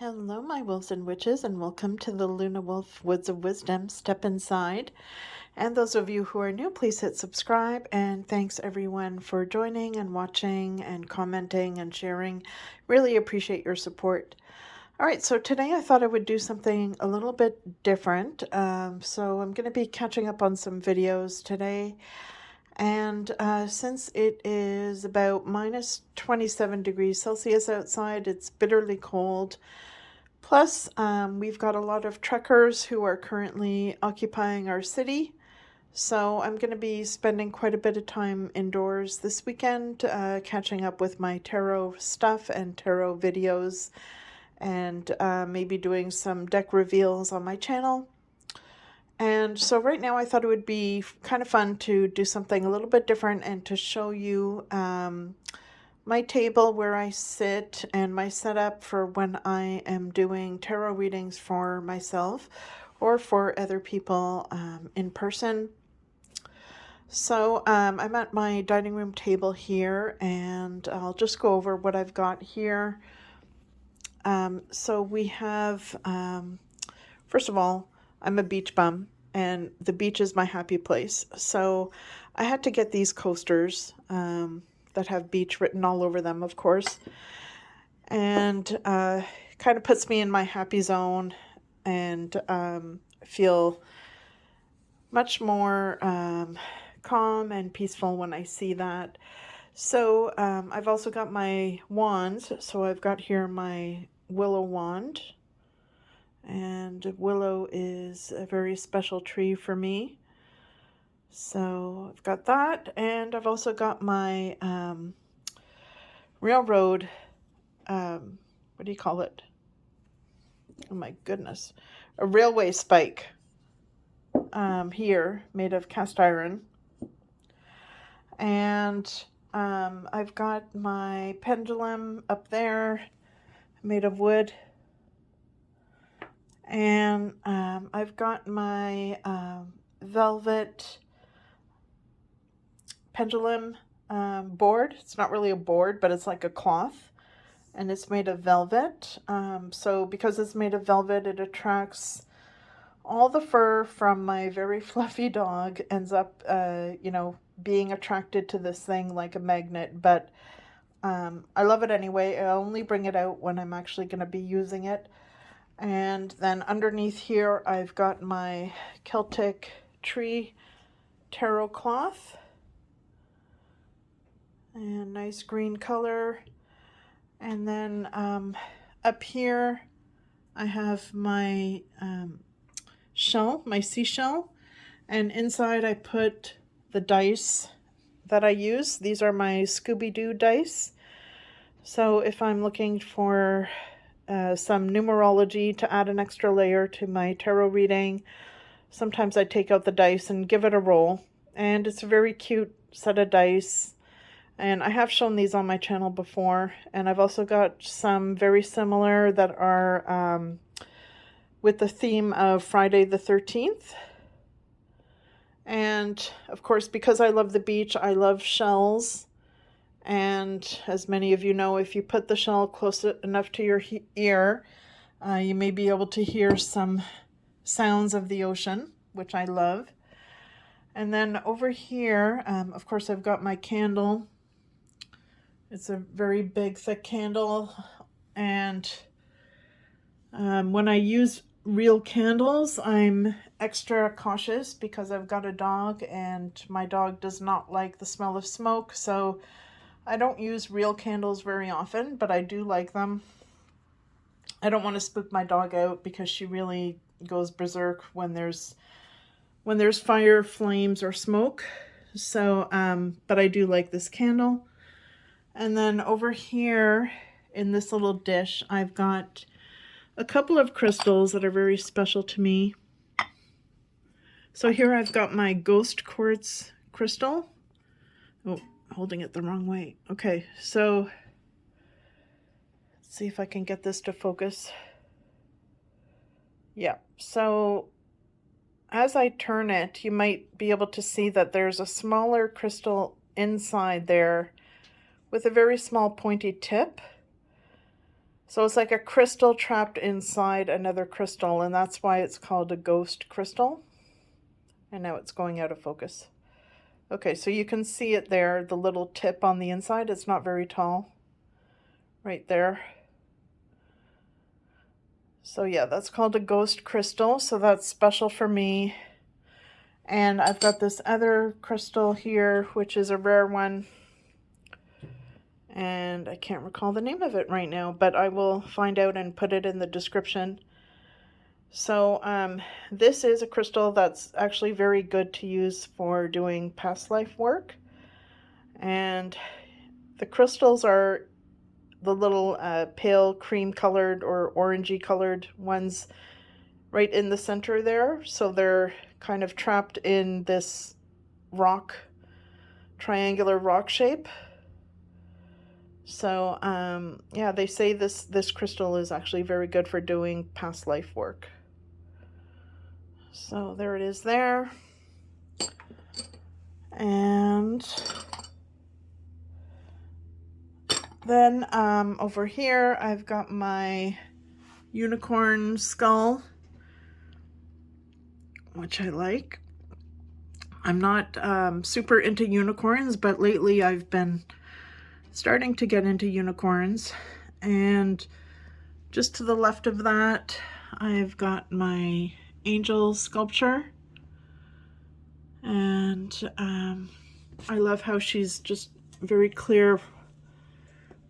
Hello, my wolves and witches, and welcome to the Luna Wolf Woods of Wisdom Step Inside. And those of you who are new, please hit subscribe. And thanks everyone for joining and watching and commenting and sharing. Really appreciate your support. All right, so today I thought I would do something a little bit different. So I'm going to be catching up on some videos today. And since it is about minus 27 degrees Celsius outside, it's bitterly cold. Plus, we've got a lot of truckers who are currently occupying our city. So I'm going to be spending quite a bit of time indoors this weekend, catching up with my tarot stuff and tarot videos, and maybe doing some deck reveals on my channel. And so right now I thought it would be kind of fun to do something a little bit different and to show you my table where I sit and my setup for when I am doing tarot readings for myself or for other people in person. So I'm at my dining room table here, and I'll just go over what I've got here. So we have, first of all, I'm a beach bum, and the beach is my happy place. So I had to get these coasters that have beach written all over them, of course. And kind of puts me in my happy zone, and feel much more calm and peaceful when I see that. So I've also got my wands. So I've got here my willow wand. And willow is a very special tree for me. So I've got that. And I've also got my railroad, what do you call it? Oh my goodness. A railway spike here, made of cast iron. And I've got my pendulum up there, made of wood. And I've got my velvet pendulum board. It's not really a board, but it's like a cloth, and it's made of velvet. So because it's made of velvet, it attracts all the fur from my very fluffy dog, ends up, being attracted to this thing like a magnet. But I love it anyway. I only bring it out when I'm actually going to be using it. And then underneath here, I've got my Celtic tree tarot cloth. And nice green color. And then up here, I have my shell, my seashell. And inside I put the dice that I use. These are my Scooby-Doo dice. So if I'm looking for some numerology to add an extra layer to my tarot reading, sometimes I take out the dice and give it a roll. And it's a very cute set of dice. And I have shown these on my channel before. And I've also got some very similar that are with the theme of Friday the 13th. And of course, because I love the beach, I love shells. And as many of you know, if you put the shell close enough to your ear, you may be able to hear some sounds of the ocean, which I love. And then over here, of course, I've got my candle. It's a very big, thick candle. And when I use real candles, I'm extra cautious because I've got a dog, and my dog does not like the smell of smoke. So I don't use real candles very often, but I do like them. I don't want to spook my dog out because she really goes berserk when there's fire, flames, or smoke. So, but I do like this candle. And then over here in this little dish, I've got a couple of crystals that are very special to me. So here I've got my ghost quartz crystal. Oh, holding it the wrong way. Okay, so let's see if I can get this to focus. Yeah, so as I turn it, you might be able to see that there's a smaller crystal inside there with a very small pointy tip. So it's like a crystal trapped inside another crystal, and that's why it's called a ghost crystal. And now it's going out of focus. Okay, so you can see it there, the little tip on the inside. It's not very tall. Right there. So yeah, that's called a ghost crystal. So that's special for me. And I've got this other crystal here, which is a rare one. And I can't recall the name of it right now, but I will find out and put it in the description. So this is a crystal that's actually very good to use for doing past life work. And the crystals are the little pale cream colored or orangey colored ones right in the center there. So they're kind of trapped in this rock, triangular rock shape. So yeah, they say this crystal is actually very good for doing past life work. So there it is there. And then over here I've got my unicorn skull, which I like. I'm not super into unicorns, but lately I've been starting to get into unicorns. And just to the left of that, I've got my angel sculpture. And I love how she's just very clear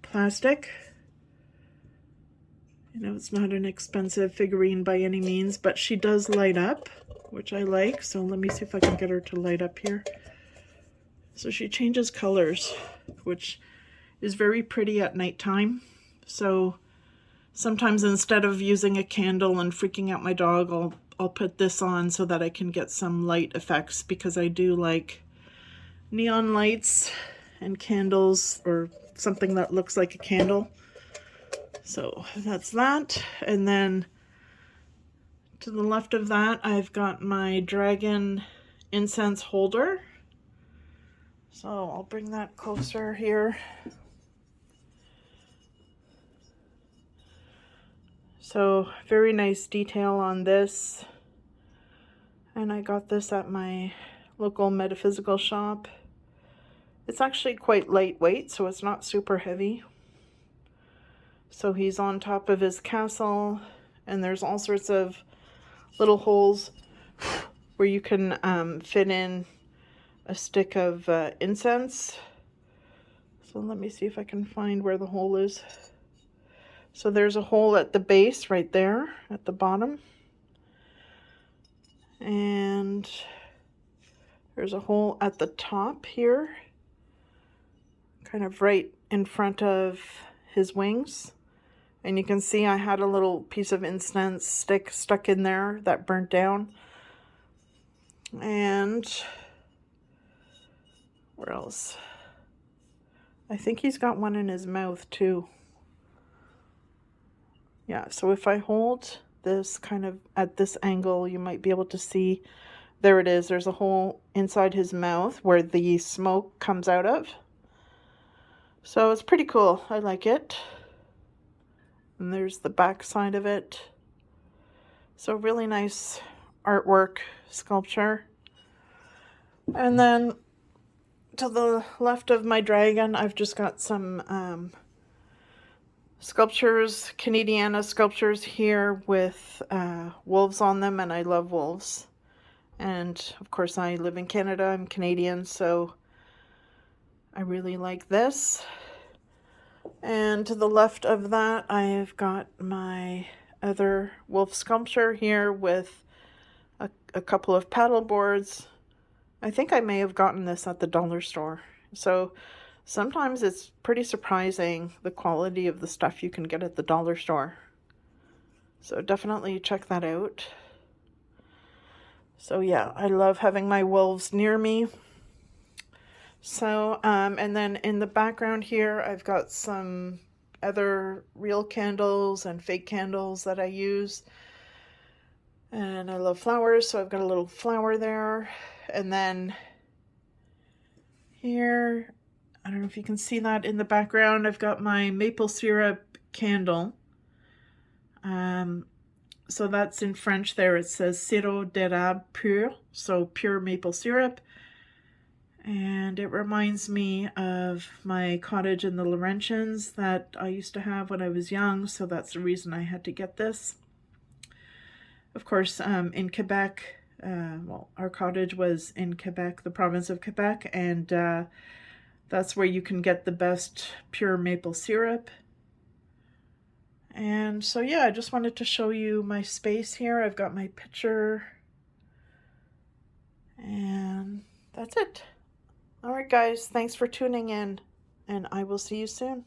plastic. You know, it's not an expensive figurine by any means, but she does light up, which I like. So let me see if I can get her to light up here. So she changes colors, which is very pretty at nighttime. So sometimes instead of using a candle and freaking out my dog, I'll put this on so that I can get some light effects, because I do like neon lights and candles, or something that looks like a candle. So that's that. And then to the left of that, I've got my dragon incense holder. So I'll bring that closer here. So very nice detail on this. And I got this at my local metaphysical shop. It's actually quite lightweight, so it's not super heavy. So he's on top of his castle, and there's all sorts of little holes where you can fit in a stick of incense. So let me see if I can find where the hole is. So there's a hole at the base right there at the bottom. And there's a hole at the top here, kind of right in front of his wings. And you can see I had a little piece of incense stick stuck in there that burnt down. And where else? I think he's got one in his mouth too. Yeah, so if I hold this kind of at this angle, you might be able to see, there it is. There's a hole inside his mouth where the smoke comes out of. So it's pretty cool. I like it. And there's the back side of it. So really nice artwork, sculpture. And then to the left of my dragon, I've just got some sculptures, Canadiana sculptures here with wolves on them, and I love wolves. And of course I live in Canada, I'm Canadian, so I really like this. And to the left of that, I've got my other wolf sculpture here with a couple of paddle boards. I think I may have gotten this at the dollar store. So sometimes it's pretty surprising the quality of the stuff you can get at the dollar store. So definitely check that out. So yeah, I love having my wolves near me. So, and then in the background here, I've got some other real candles and fake candles that I use. And I love flowers, so I've got a little flower there. And then here, I don't know if you can see that in the background, I've got my maple syrup candle. So that's in French there. It says sirop d'érable pur, so pure maple syrup. And it reminds me of my cottage in the Laurentians that I used to have when I was young, so that's the reason I had to get this. Of course, in Quebec, well, our cottage was in Quebec, the province of Quebec, and that's where you can get the best pure maple syrup. And so, yeah, I just wanted to show you my space here. I've got my picture, and that's it. All right, guys, thanks for tuning in, and I will see you soon.